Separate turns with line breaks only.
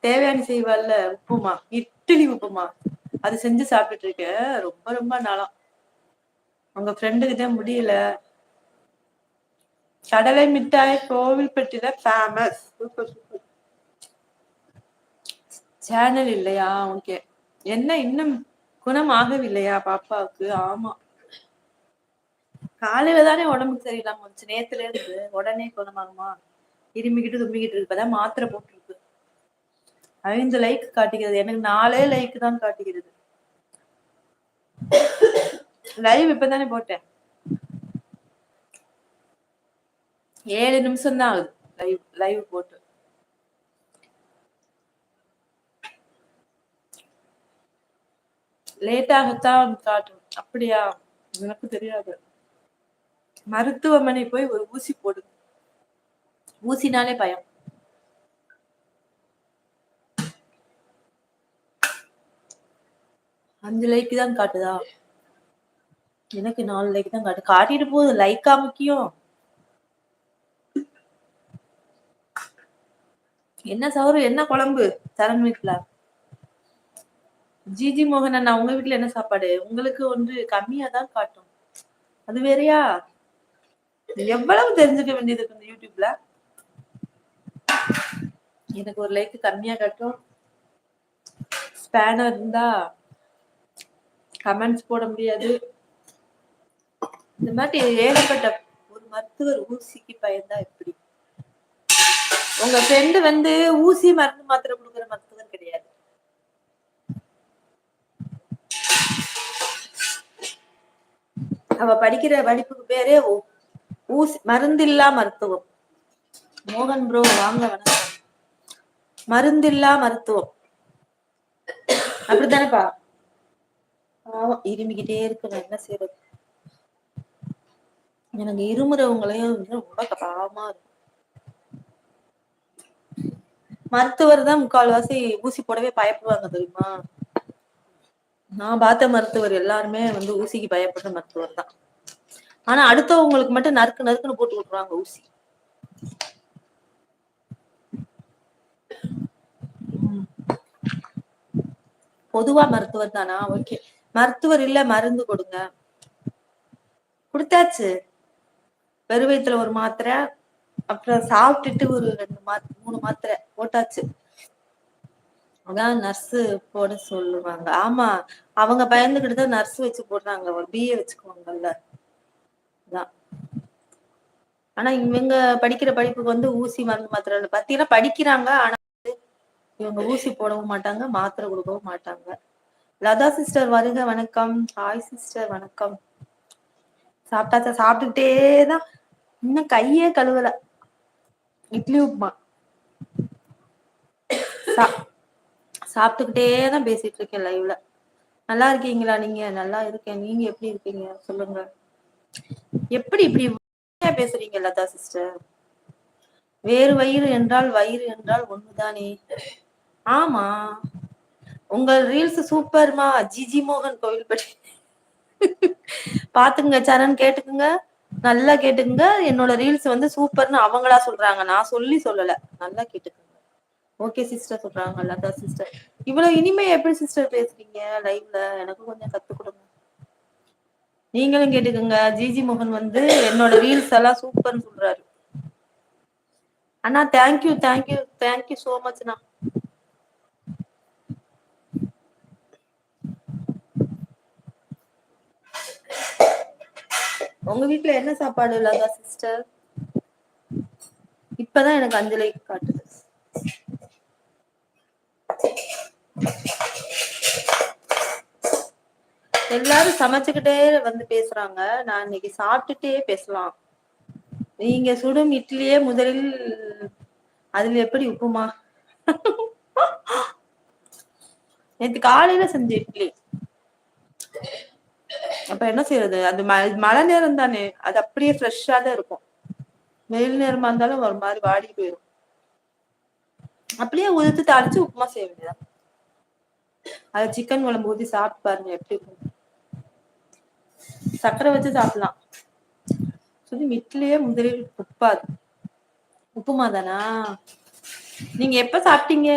தேவயானி செய்வாள்ல உப்புமா, இட்லி உப்புமா, அது செஞ்சு சாப்பிட்டுட்டு இருக்கேன். ரொம்ப ரொம்ப நாளா. உங்க ஃப்ரெண்டுக்கு தான் முடியல. கடலை மிட்டாய் கோவில்பட்டியில ஃபேமஸ். Super super. சேனல் இல்லையா? ஓகே. என்ன இன்னும் குணம் ஆகவில்லையா பாப்பாவுக்கு? ஆமா. காலையில தானே உடம்புக்கு சரியில்லாம வந்துச்சு. நேத்துல இருந்து உடனே குணமாகுமா? இருமிக்கிட்டு தும்பிக்கிட்டு இருக்கு. இப்பதான் மாத்திரை போட்டுருக்கு. 5 லைக் காட்டுகிறது. எனக்கு 4 லைக் தான் காட்டுகிறது. லைவ் இப்பதானே போட்டேன். 7 நிமிஷம் தான் ஆகுது லைவ் போட்டு. லேட்டாகத்தான் காட்டும். அப்படியா? எனக்கு தெரியாது. மருத்துவமனை போய் ஒரு ஊசி போடு. ஊசினாலே பயம். அஞ்சு லைக் தான் காட்டுதா? எனக்கு 4 லைக் தான் காட்டிட்டு போகுது. லைக்கா முக்கியம்? என்ன சவறு, என்ன குழம்பு சரண் வீட்டுல? ஜிஜி மோகன் அண்ணா, உங்க வீட்டுல என்ன சாப்பாடு? உங்களுக்கு ஒன்று கம்மியா தான் காட்டும். அது வேறையா? எவ்வளவு தெரிஞ்சுக்க வேண்டியது இருக்கு இந்த யூடியூப்ல. எனக்கு ஒரு லைக் கம்மியா காட்டும். ஸ்பேனர் இருந்தா கமெண்ட்ஸ் போட முடியாது. இந்த மாதிரி ஏகப்பட்ட. ஒரு மருத்துவர் ஊசிக்கு பயந்தா எப்படி? உங்க ஃப்ரெண்டு வந்து ஊசி மருந்து மாத்திரை கொடுக்குற மருத்துவர் கிடையாது. அவ படிக்கிற படிப்புக்கு பேரே ஊசி மருந்தில்லா மருத்துவம். மோகன் ப்ரோ வாங்க, வணக்கம். மருந்தில்லா மருத்துவம் அப்படித்தானேப்பா? இருமிக்கிட்டே இருக்கு. நான் என்ன செய்யறது? எனக்கு இருமுறவங்களையும் ரொம்ப பாவமா இருக்கும். மருத்துவர் தான் முக்கால்வாசி ஊசி போடவே பயப்படுவாங்க தெரியுமா? நான் பார்த்த மருத்துவர் எல்லாருமே வந்து ஊசிக்கு பயப்படுற மருத்துவர் தான். ஆனா அடுத்தவங்களுக்கு மட்டும் நறுக்கு நறுக்குன்னு போட்டு விட்டுருவாங்க ஊசி. பொதுவா மருத்துவர் தானா? ஓகே. மருத்துவர் இல்ல, மருந்து கொடுங்க. கொடுத்தாச்சு. பெருவயத்துல ஒரு மாத்திரை, அப்புறம் சாப்பிட்டுட்டு ஒரு 3 மாத்திரை போட்டாச்சு. அதான் நர்ஸ் போட சொல்லுவாங்க. ஆமா, அவங்க பயந்துகிட்டுதான் நர்ஸ் வச்சு போடுறாங்க. ஒரு பிஏ வச்சுக்குவாங்கல்ல. ஆனா இவங்க படிக்கிற படிப்புக்கு வந்து ஊசி மருந்து மாத்திரை பாத்தீங்கன்னா படிக்கிறாங்க. ஆனா இவங்க ஊசி போடவும் மாட்டாங்க, மாத்திரை கொடுக்கவும் மாட்டாங்க. லதா சிஸ்டர் வருக, வணக்கம். ஹாய் சிஸ்டர், வணக்கம். சாப்பிட்டாச்சா? சாப்பிட்டுட்டேதான். இன்னும் கையே கழுவல. இட்லி உப்புமா சாப்பிட்டுக்கிட்டேதான் பேசிட்டு இருக்கேன் லைவ்ல. நல்லா இருக்கீங்களா நீங்க? நல்லா இருக்கேன். நீங்க எப்படி இருக்கீங்க சொல்லுங்க. எப்படி இப்படி பேசுறீங்க லதா சிஸ்டர்? வேறு வயிறு என்றால் வயிறு என்றால் ஒண்ணுதானே. ஆமா, உங்க ரீல்ஸ் சூப்பர்மா. ஜிஜி மோகன் கோவில்பட்டி. பாத்துங்க சரண், கேட்டுக்குங்க, நல்லா கேட்டுக்குங்க. என்னோட ரீல்ஸ் வந்து சூப்பர்னு அவங்களா சொல்றாங்க, நான் சொல்லல. நல்லா கேட்டுக்குங்க. ஓகே சிஸ்டர் சொல்றாங்க லதா சிஸ்டர். இவ்வளவு இனிமே எப்படி சிஸ்டர் பேசுறீங்க லைவ்ல? எனக்கு கொஞ்சம் கத்து கொடுங்க. நீங்களும் கேட்டுக்குங்க. ஜிஜி மோகன் வந்து என்னோட ரீல்ஸ் எல்லாம் சூப்பர்னு சொல்றாரு. அண்ணா தேங்க்யூ தேங்க்யூ தேங்க்யூ சோ மச்ண்ணா. உங்க வீட்டுல என்ன சாப்பாடு லதா சிஸ்டர்? இப்பதான் எனக்கு 5 லைக் காட்டுது. எல்லாரும் சமைச்சுக்கிட்டே வந்து பேசுறாங்க. நான் இன்னைக்கு சாப்பிட்டுட்டே பேசலாம். நீங்க சுடும் இட்லியே முதலில், அதுல எப்படி உப்புமா? நேற்று காலையில செஞ்ச இட்லி. அப்ப என்ன செய்யறது? அது மழை நேரம் தானே, அது அப்படியே ஃப்ரெஷ்ஷா தான் இருக்கும். வெயில் நேரமா இருந்தாலும் ஒரு மாதிரி வாடி போயிடும். அப்படியே உதுத்து தாளிச்சு உப்புமா செய்ய வேண்டியதான். அது சிக்கன் குழம்பு ஊத்தி சாப்பிட்டு பாருங்க எப்படி இருக்கும். சக்கரை வச்சு சாப்பிடலாம். சுடும் இட்லியே முதலில் உப்புமா தானா? நீங்க எப்ப சாப்பிட்டீங்க?